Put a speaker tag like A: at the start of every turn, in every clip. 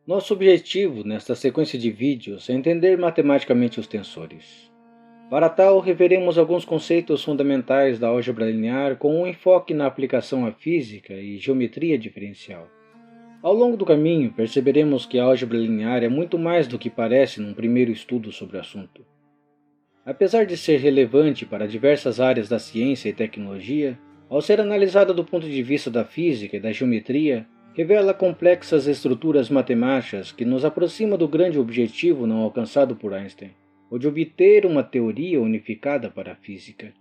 A: Nosso objetivo nesta sequência de vídeos é entender matematicamente os tensores. Para tal, reveremos alguns conceitos fundamentais da álgebra linear com um enfoque na aplicação à física e geometria diferencial. Ao longo do caminho, perceberemos que a álgebra linear é muito mais do que parece num primeiro estudo sobre o assunto. Apesar de ser relevante para diversas áreas da ciência e tecnologia, ao ser analisada do ponto de vista da física e da geometria, revela complexas estruturas matemáticas que nos aproxima do grande objetivo não alcançado por Einstein, o de obter uma teoria unificada para a física.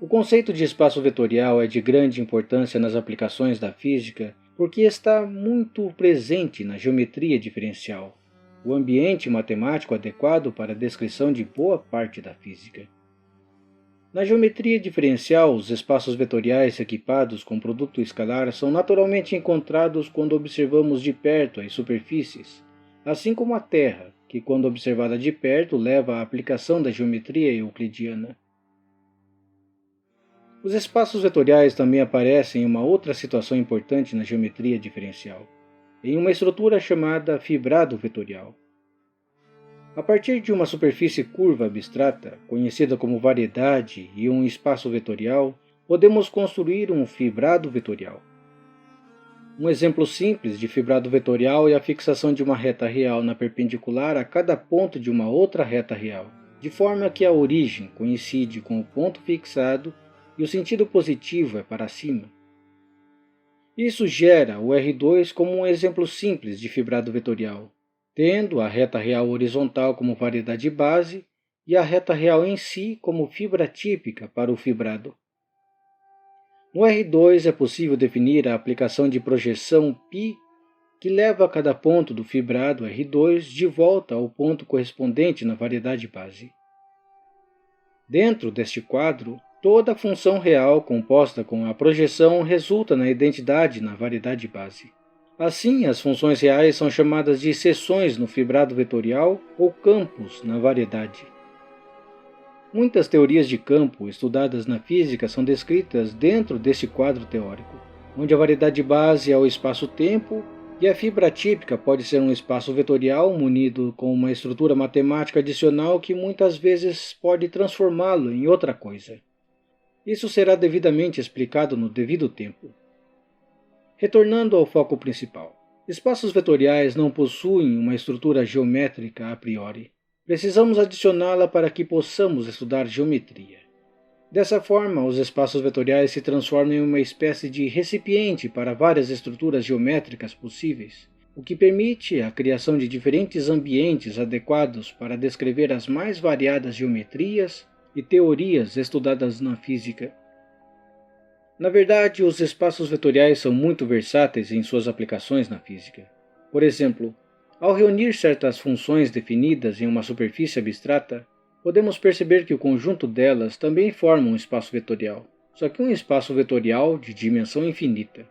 A: O conceito de espaço vetorial é de grande importância nas aplicações da física porque está muito presente na geometria diferencial, o ambiente matemático adequado para a descrição de boa parte da física. Na geometria diferencial, os espaços vetoriais equipados com produto escalar são naturalmente encontrados quando observamos de perto as superfícies, assim como a Terra, que quando observada de perto leva à aplicação da geometria euclidiana. Os espaços vetoriais também aparecem em uma outra situação importante na geometria diferencial, em uma estrutura chamada fibrado vetorial. A partir de uma superfície curva abstrata, conhecida como variedade, e um espaço vetorial, podemos construir um fibrado vetorial. Um exemplo simples de fibrado vetorial é a fixação de uma reta real na perpendicular a cada ponto de uma outra reta real, de forma que a origem coincide com o ponto fixado e o sentido positivo é para cima. Isso gera o R2 como um exemplo simples de fibrado vetorial, tendo a reta real horizontal como variedade base e a reta real em si como fibra típica para o fibrado. No R2 é possível definir a aplicação de projeção π que leva cada ponto do fibrado R2 de volta ao ponto correspondente na variedade base. Dentro deste quadro, toda a função real composta com a projeção resulta na identidade na variedade base. Assim, as funções reais são chamadas de seções no fibrado vetorial ou campos na variedade. Muitas teorias de campo estudadas na física são descritas dentro deste quadro teórico, onde a variedade base é o espaço-tempo e a fibra típica pode ser um espaço vetorial munido com uma estrutura matemática adicional que muitas vezes pode transformá-lo em outra coisa. Isso será devidamente explicado no devido tempo. Retornando ao foco principal, espaços vetoriais não possuem uma estrutura geométrica a priori. Precisamos adicioná-la para que possamos estudar geometria. Dessa forma, os espaços vetoriais se transformam em uma espécie de recipiente para várias estruturas geométricas possíveis, o que permite a criação de diferentes ambientes adequados para descrever as mais variadas geometrias e teorias estudadas na física. Na verdade, os espaços vetoriais são muito versáteis em suas aplicações na física. Por exemplo, ao reunir certas funções definidas em uma superfície abstrata, podemos perceber que o conjunto delas também forma um espaço vetorial, só que um espaço vetorial de dimensão infinita.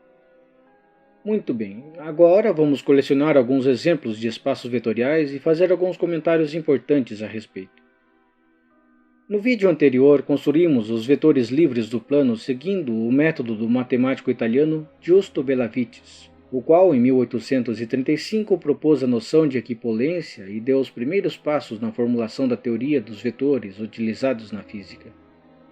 A: Muito bem, agora vamos colecionar alguns exemplos de espaços vetoriais e fazer alguns comentários importantes a respeito. No vídeo anterior, construímos os vetores livres do plano seguindo o método do matemático italiano Giusto Belavittis, o qual em 1835 propôs a noção de equipolência e deu os primeiros passos na formulação da teoria dos vetores utilizados na física.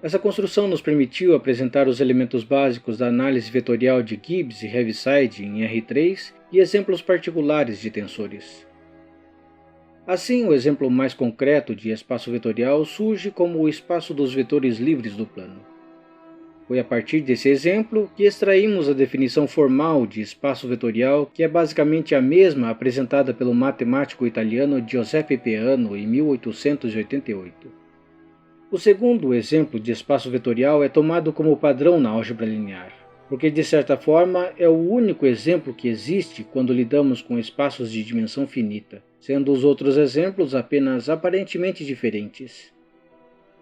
A: Essa construção nos permitiu apresentar os elementos básicos da análise vetorial de Gibbs e Heaviside em R3 e exemplos particulares de tensores. Assim, o exemplo mais concreto de espaço vetorial surge como o espaço dos vetores livres do plano. Foi a partir desse exemplo que extraímos a definição formal de espaço vetorial, que é basicamente a mesma apresentada pelo matemático italiano Giuseppe Peano em 1888. O segundo exemplo de espaço vetorial é tomado como padrão na álgebra linear, porque de certa forma é o único exemplo que existe quando lidamos com espaços de dimensão finita, sendo os outros exemplos apenas aparentemente diferentes.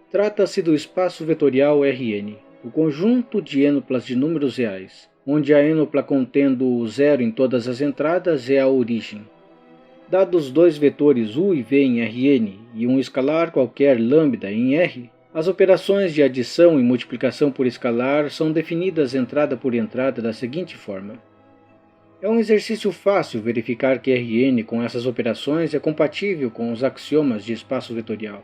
A: Trata-se do espaço vetorial Rn, o conjunto de ênuplas de números reais, onde a ênupla contendo o zero em todas as entradas é a origem. Dados dois vetores u e v em Rn e um escalar qualquer lambda em R, as operações de adição e multiplicação por escalar são definidas entrada por entrada da seguinte forma. É um exercício fácil verificar que Rn com essas operações é compatível com os axiomas de espaço vetorial.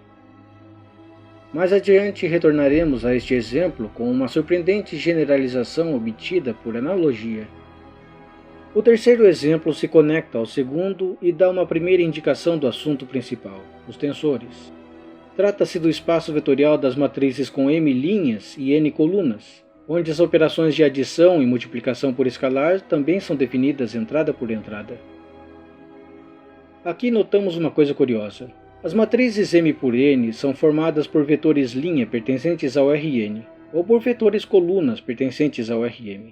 A: Mais adiante retornaremos a este exemplo com uma surpreendente generalização obtida por analogia. O terceiro exemplo se conecta ao segundo e dá uma primeira indicação do assunto principal, os tensores. Trata-se do espaço vetorial das matrizes com m linhas e n colunas, onde as operações de adição e multiplicação por escalar também são definidas entrada por entrada. Aqui notamos uma coisa curiosa. As matrizes M por N são formadas por vetores linha pertencentes ao Rn, ou por vetores colunas pertencentes ao Rm.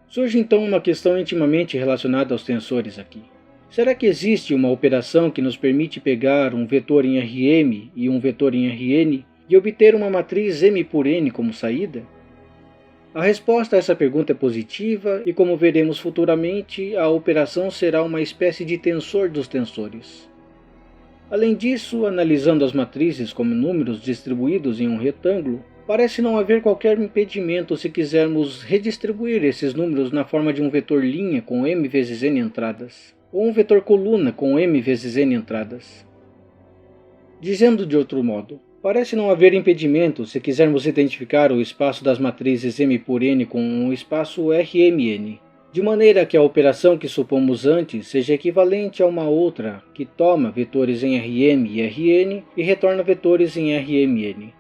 A: Surge então uma questão intimamente relacionada aos tensores aqui. Será que existe uma operação que nos permite pegar um vetor em Rm e um vetor em Rn e obter uma matriz M por N como saída? A resposta a essa pergunta é positiva e, como veremos futuramente, a operação será uma espécie de tensor dos tensores. Além disso, analisando as matrizes como números distribuídos em um retângulo, parece não haver qualquer impedimento se quisermos redistribuir esses números na forma de um vetor linha com m vezes n entradas, ou um vetor coluna com m vezes n entradas. Dizendo de outro modo, parece não haver impedimento se quisermos identificar o espaço das matrizes M por N com o espaço Rmn, de maneira que a operação que supomos antes seja equivalente a uma outra que toma vetores em Rm e Rn e retorna vetores em Rmn.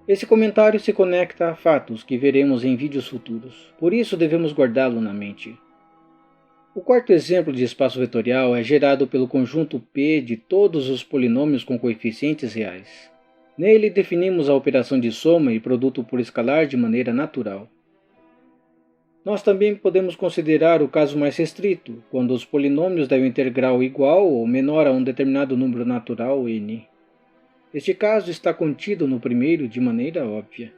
A: Esse comentário se conecta a fatos que veremos em vídeos futuros, por isso devemos guardá-lo na mente. O quarto exemplo de espaço vetorial é gerado pelo conjunto P de todos os polinômios com coeficientes reais. Nele definimos a operação de soma e produto por escalar de maneira natural. Nós também podemos considerar o caso mais restrito, quando os polinômios devem ter grau igual ou menor a um determinado número natural n. Este caso está contido no primeiro de maneira óbvia.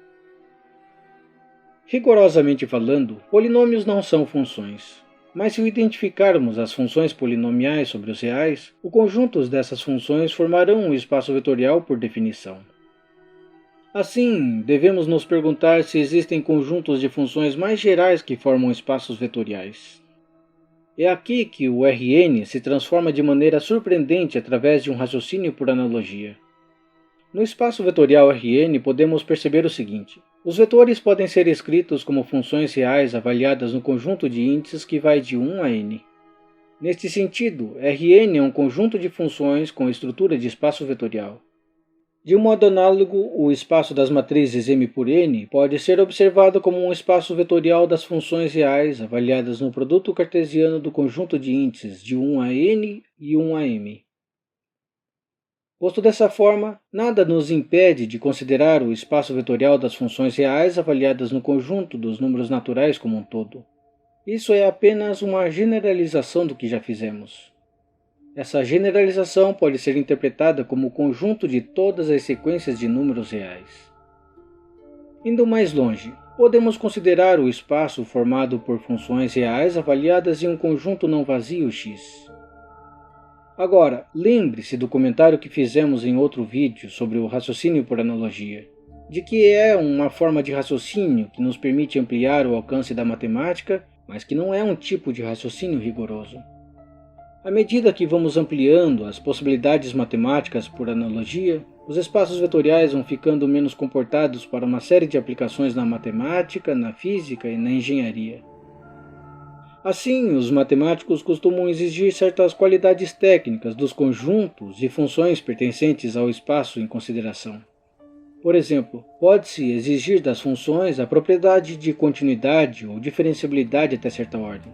A: Rigorosamente falando, polinômios não são funções. Mas se identificarmos as funções polinomiais sobre os reais, os conjuntos dessas funções formarão um espaço vetorial por definição. Assim, devemos nos perguntar se existem conjuntos de funções mais gerais que formam espaços vetoriais. É aqui que o Rn se transforma de maneira surpreendente através de um raciocínio por analogia. No espaço vetorial Rn podemos perceber o seguinte. Os vetores podem ser escritos como funções reais avaliadas no conjunto de índices que vai de 1 a n. Neste sentido, Rn é um conjunto de funções com estrutura de espaço vetorial. De um modo análogo, o espaço das matrizes M por N pode ser observado como um espaço vetorial das funções reais avaliadas no produto cartesiano do conjunto de índices de 1 a n e 1 a m. Posto dessa forma, nada nos impede de considerar o espaço vetorial das funções reais avaliadas no conjunto dos números naturais como um todo. Isso é apenas uma generalização do que já fizemos. Essa generalização pode ser interpretada como o conjunto de todas as sequências de números reais. Indo mais longe, podemos considerar o espaço formado por funções reais avaliadas em um conjunto não vazio X. Agora, lembre-se do comentário que fizemos em outro vídeo sobre o raciocínio por analogia, de que é uma forma de raciocínio que nos permite ampliar o alcance da matemática, mas que não é um tipo de raciocínio rigoroso. À medida que vamos ampliando as possibilidades matemáticas por analogia, os espaços vetoriais vão ficando menos comportados para uma série de aplicações na matemática, na física e na engenharia. Assim, os matemáticos costumam exigir certas qualidades técnicas dos conjuntos e funções pertencentes ao espaço em consideração. Por exemplo, pode-se exigir das funções a propriedade de continuidade ou diferenciabilidade até certa ordem.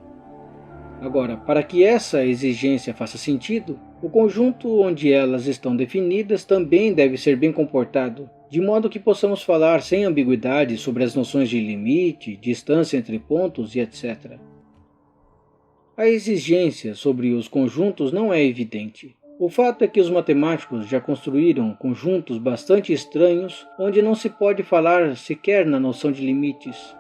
A: Agora, para que essa exigência faça sentido, o conjunto onde elas estão definidas também deve ser bem comportado, de modo que possamos falar sem ambiguidade sobre as noções de limite, distância entre pontos e etc. A exigência sobre os conjuntos não é evidente. O fato é que os matemáticos já construíram conjuntos bastante estranhos onde não se pode falar sequer na noção de limites.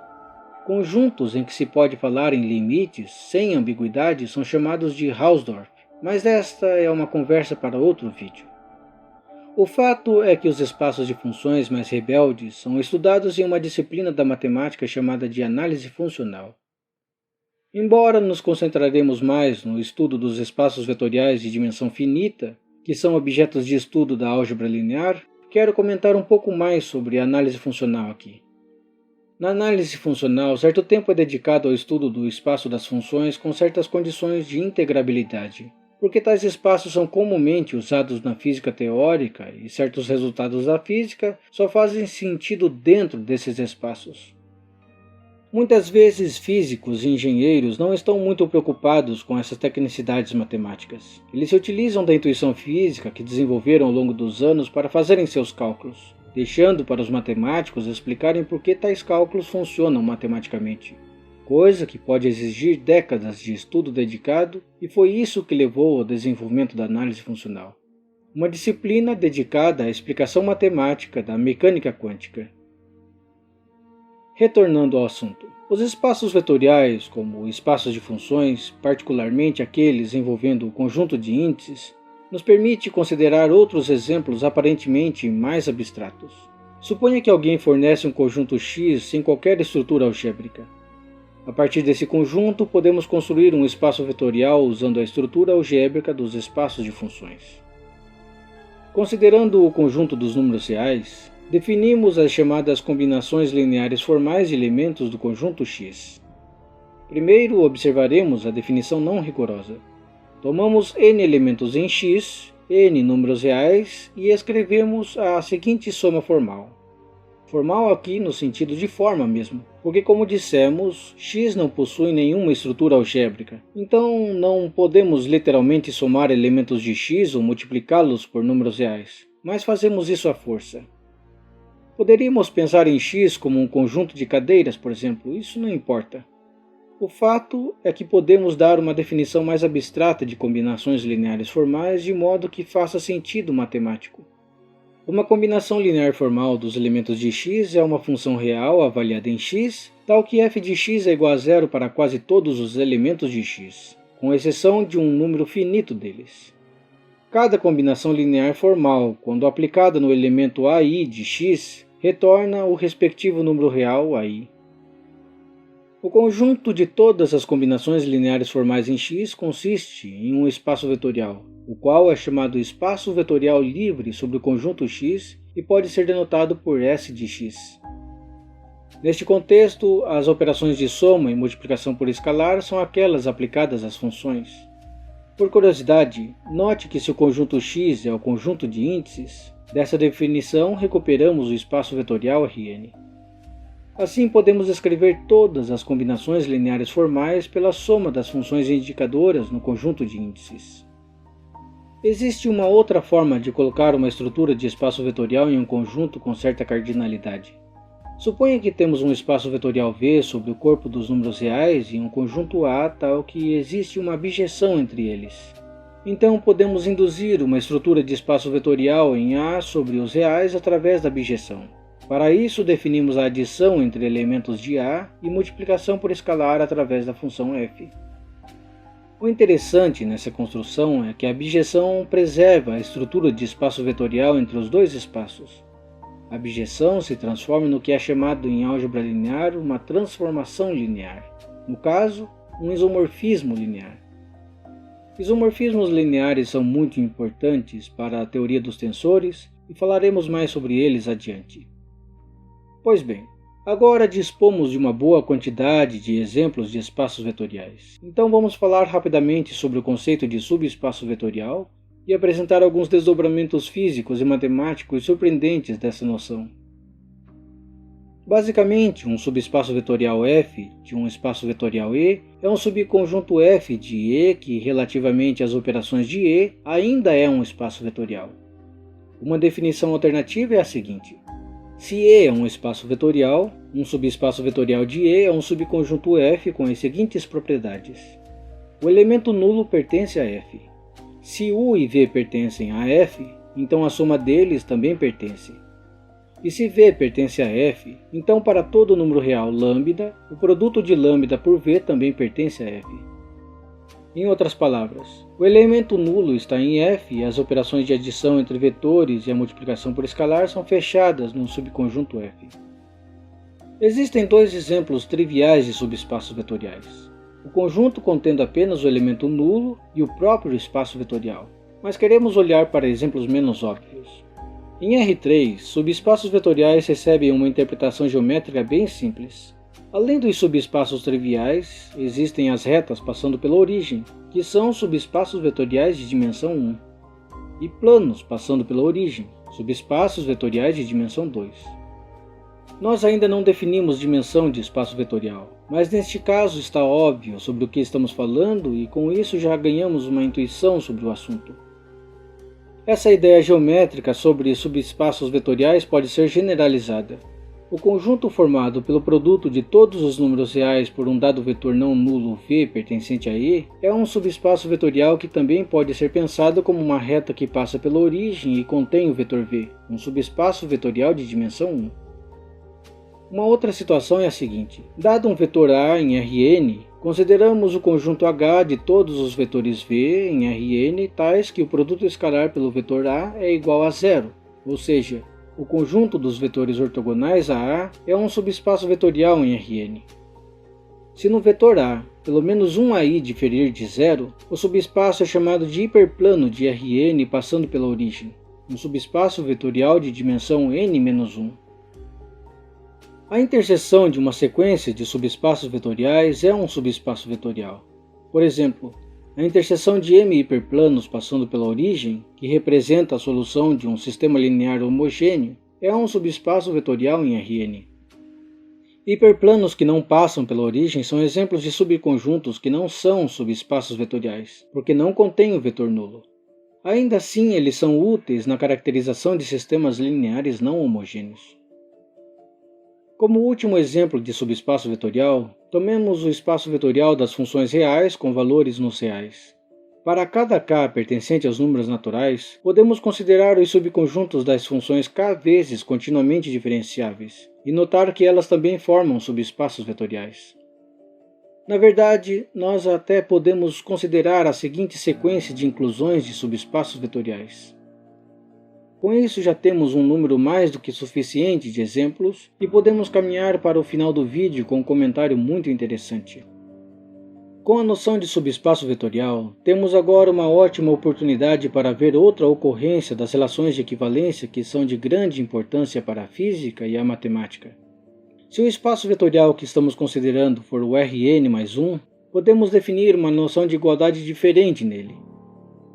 A: Conjuntos em que se pode falar em limites sem ambiguidade são chamados de Hausdorff, mas esta é uma conversa para outro vídeo. O fato é que os espaços de funções mais rebeldes são estudados em uma disciplina da matemática chamada de análise funcional. Embora nos concentraremos mais no estudo dos espaços vetoriais de dimensão finita, que são objetos de estudo da álgebra linear, quero comentar um pouco mais sobre a análise funcional aqui. Na análise funcional, certo tempo é dedicado ao estudo do espaço das funções com certas condições de integrabilidade, porque tais espaços são comumente usados na física teórica e certos resultados da física só fazem sentido dentro desses espaços. Muitas vezes físicos e engenheiros não estão muito preocupados com essas tecnicidades matemáticas. Eles se utilizam da intuição física que desenvolveram ao longo dos anos para fazerem seus cálculos, deixando para os matemáticos explicarem por que tais cálculos funcionam matematicamente, coisa que pode exigir décadas de estudo dedicado, e foi isso que levou ao desenvolvimento da análise funcional, uma disciplina dedicada à explicação matemática da mecânica quântica. Retornando ao assunto, os espaços vetoriais, como espaços de funções, particularmente aqueles envolvendo o conjunto de índices, nos permite considerar outros exemplos aparentemente mais abstratos. Suponha que alguém fornece um conjunto X sem qualquer estrutura algébrica. A partir desse conjunto, podemos construir um espaço vetorial usando a estrutura algébrica dos espaços de funções. Considerando o conjunto dos números reais, definimos as chamadas combinações lineares formais de elementos do conjunto X. Primeiro, observaremos a definição não rigorosa. Tomamos n elementos em X, n números reais, e escrevemos a seguinte soma formal. Formal aqui no sentido de forma mesmo, porque como dissemos, X não possui nenhuma estrutura algébrica, então não podemos literalmente somar elementos de X ou multiplicá-los por números reais, mas fazemos isso à força. Poderíamos pensar em X como um conjunto de cadeiras, por exemplo, isso não importa. O fato é que podemos dar uma definição mais abstrata de combinações lineares formais de modo que faça sentido matemático. Uma combinação linear formal dos elementos de X é uma função real avaliada em X, tal que f de X é igual a zero para quase todos os elementos de X, com exceção de um número finito deles. Cada combinação linear formal, quando aplicada no elemento AI de X, retorna o respectivo número real AI. O conjunto de todas as combinações lineares formais em X consiste em um espaço vetorial, o qual é chamado espaço vetorial livre sobre o conjunto X e pode ser denotado por S de X. Neste contexto, as operações de soma e multiplicação por escalar são aquelas aplicadas às funções. Por curiosidade, note que se o conjunto X é o conjunto de índices, dessa definição recuperamos o espaço vetorial Rn. Assim podemos escrever todas as combinações lineares formais pela soma das funções indicadoras no conjunto de índices. Existe uma outra forma de colocar uma estrutura de espaço vetorial em um conjunto com certa cardinalidade. Suponha que temos um espaço vetorial V sobre o corpo dos números reais e um conjunto A tal que existe uma abjeção entre eles. Então podemos induzir uma estrutura de espaço vetorial em A sobre os reais através da abjeção. Para isso, definimos a adição entre elementos de A e multiplicação por escalar através da função f. O interessante nessa construção é que a abjeção preserva a estrutura de espaço vetorial entre os dois espaços. A abjeção se transforma no que é chamado em álgebra linear uma transformação linear, no caso, um isomorfismo linear. Isomorfismos lineares são muito importantes para a teoria dos tensores e falaremos mais sobre eles adiante. Pois bem, agora dispomos de uma boa quantidade de exemplos de espaços vetoriais. Então vamos falar rapidamente sobre o conceito de subespaço vetorial e apresentar alguns desdobramentos físicos e matemáticos surpreendentes dessa noção. Basicamente, um subespaço vetorial F de um espaço vetorial E é um subconjunto F de E que, relativamente às operações de E, ainda é um espaço vetorial. Uma definição alternativa é a seguinte: se E é um espaço vetorial, um subespaço vetorial de E é um subconjunto F com as seguintes propriedades. O elemento nulo pertence a F. Se U e V pertencem a F, então a soma deles também pertence. E se V pertence a F, então para todo número real lambda, o produto de lambda por V também pertence a F. Em outras palavras, o elemento nulo está em F e as operações de adição entre vetores e a multiplicação por escalar são fechadas num subconjunto F. Existem dois exemplos triviais de subespaços vetoriais. o conjunto contendo apenas o elemento nulo e o próprio espaço vetorial. Mas queremos olhar para exemplos menos óbvios. Em R3, subespaços vetoriais recebem uma interpretação geométrica bem simples. Além dos subespaços triviais, existem as retas passando pela origem, que são subespaços vetoriais de dimensão 1, e planos passando pela origem, subespaços vetoriais de dimensão 2. Nós ainda não definimos dimensão de espaço vetorial, mas neste caso está óbvio sobre o que estamos falando e com isso já ganhamos uma intuição sobre o assunto. Essa ideia geométrica sobre subespaços vetoriais pode ser generalizada. O conjunto formado pelo produto de todos os números reais por um dado vetor não nulo v pertencente a E é um subespaço vetorial que também pode ser pensado como uma reta que passa pela origem e contém o vetor v, um subespaço vetorial de dimensão 1. Uma outra situação é a seguinte: dado um vetor A em Rn, consideramos o conjunto H de todos os vetores v em Rn tais que o produto escalar pelo vetor A é igual a zero, ou seja, o conjunto dos vetores ortogonais a A é um subespaço vetorial em Rn. Se no vetor A pelo menos um AI diferir de zero, o subespaço é chamado de hiperplano de Rn passando pela origem, um subespaço vetorial de dimensão n-1. A interseção de uma sequência de subespaços vetoriais é um subespaço vetorial. Por exemplo, a interseção de m hiperplanos passando pela origem, que representa a solução de um sistema linear homogêneo, é um subespaço vetorial em Rn. Hiperplanos que não passam pela origem são exemplos de subconjuntos que não são subespaços vetoriais, porque não contêm o vetor nulo. Ainda assim, eles são úteis na caracterização de sistemas lineares não homogêneos. Como último exemplo de subespaço vetorial, tomemos o espaço vetorial das funções reais com valores nos reais. Para cada k pertencente aos números naturais, podemos considerar os subconjuntos das funções k vezes continuamente diferenciáveis, e notar que elas também formam subespaços vetoriais. Na verdade, nós até podemos considerar a seguinte sequência de inclusões de subespaços vetoriais. Com isso já temos um número mais do que suficiente de exemplos e podemos caminhar para o final do vídeo com um comentário muito interessante. Com a noção de subespaço vetorial, temos agora uma ótima oportunidade para ver outra ocorrência das relações de equivalência que são de grande importância para a física e a matemática. Se o espaço vetorial que estamos considerando for o Rn mais 1, podemos definir uma noção de igualdade diferente nele.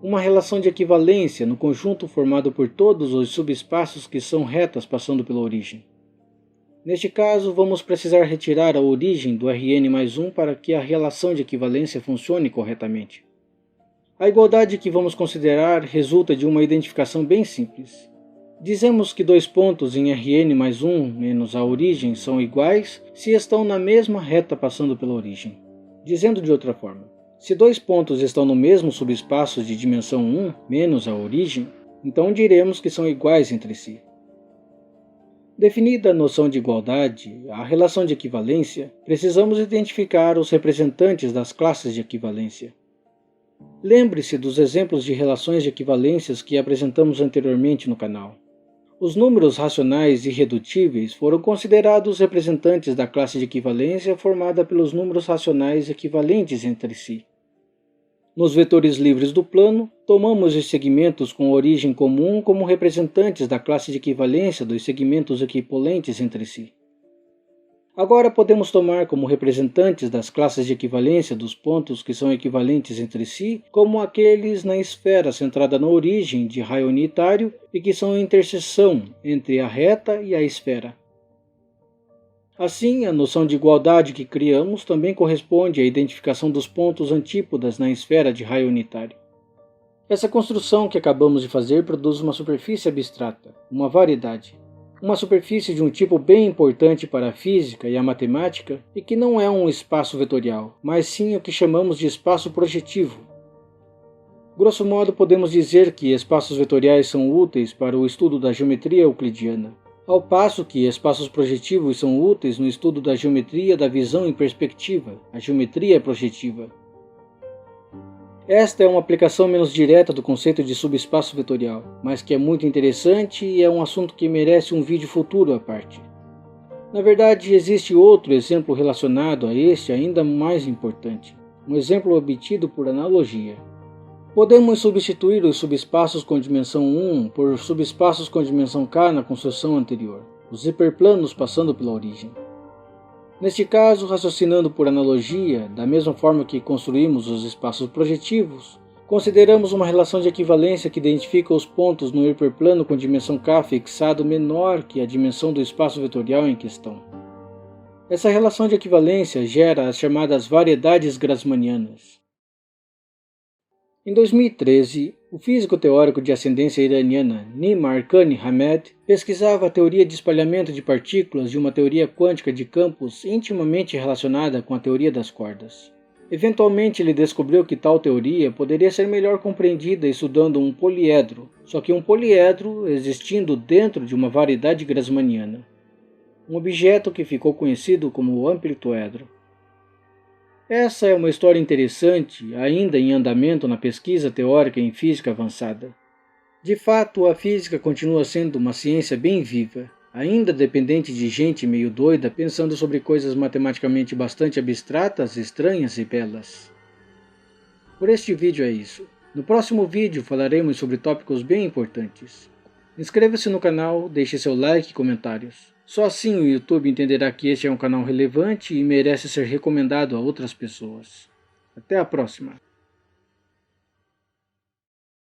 A: Uma relação de equivalência no conjunto formado por todos os subespaços que são retas passando pela origem. Neste caso, vamos precisar retirar a origem do Rn mais 1 para que a relação de equivalência funcione corretamente. A igualdade que vamos considerar resulta de uma identificação bem simples. Dizemos que dois pontos em Rn mais 1 menos a origem são iguais se estão na mesma reta passando pela origem. Dizendo de outra forma, se dois pontos estão no mesmo subespaço de dimensão 1 menos a origem, então diremos que são iguais entre si. Definida a noção de igualdade, a relação de equivalência, precisamos identificar os representantes das classes de equivalência. Lembre-se dos exemplos de relações de equivalências que apresentamos anteriormente no canal. Os números racionais irredutíveis foram considerados representantes da classe de equivalência formada pelos números racionais equivalentes entre si. Nos vetores livres do plano, tomamos os segmentos com origem comum como representantes da classe de equivalência dos segmentos equipolentes entre si. Agora podemos tomar como representantes das classes de equivalência dos pontos que são equivalentes entre si, como aqueles na esfera centrada na origem de raio unitário e que são a interseção entre a reta e a esfera. Assim, a noção de igualdade que criamos também corresponde à identificação dos pontos antípodas na esfera de raio unitário. Essa construção que acabamos de fazer produz uma superfície abstrata, uma variedade. Uma superfície de um tipo bem importante para a física e a matemática e que não é um espaço vetorial, mas sim o que chamamos de espaço projetivo. Grosso modo, podemos dizer que espaços vetoriais são úteis para o estudo da geometria euclidiana, ao passo que espaços projetivos são úteis no estudo da geometria da visão em perspectiva, a geometria projetiva. Esta é uma aplicação menos direta do conceito de subespaço vetorial, mas que é muito interessante e é um assunto que merece um vídeo futuro à parte. Na verdade, existe outro exemplo relacionado a este ainda mais importante. um exemplo obtido por analogia. Podemos substituir os subespaços com dimensão 1 por subespaços com dimensão k na construção anterior, os hiperplanos passando pela origem. Neste caso, raciocinando por analogia, da mesma forma que construímos os espaços projetivos, consideramos uma relação de equivalência que identifica os pontos no hiperplano com dimensão k fixado menor que a dimensão do espaço vetorial em questão. Essa relação de equivalência gera as chamadas variedades grassmannianas. Em 2013, o físico teórico de ascendência iraniana Nima Arkani Hamed pesquisava a teoria de espalhamento de partículas de uma teoria quântica de campos intimamente relacionada com a teoria das cordas. Eventualmente ele descobriu que tal teoria poderia ser melhor compreendida estudando um poliedro, só que um poliedro existindo dentro de uma variedade grassmanniana, um objeto que ficou conhecido como amplituedro. Essa é uma história interessante, ainda em andamento na pesquisa teórica em física avançada. De fato, a física continua sendo uma ciência bem viva, ainda dependente de gente meio doida pensando sobre coisas matematicamente bastante abstratas, estranhas e belas. Por este vídeo é isso. No próximo vídeo falaremos sobre tópicos bem importantes. Inscreva-se no canal, deixe seu like e comentários. Só assim o YouTube entenderá que este é um canal relevante e merece ser recomendado a outras pessoas. Até a próxima!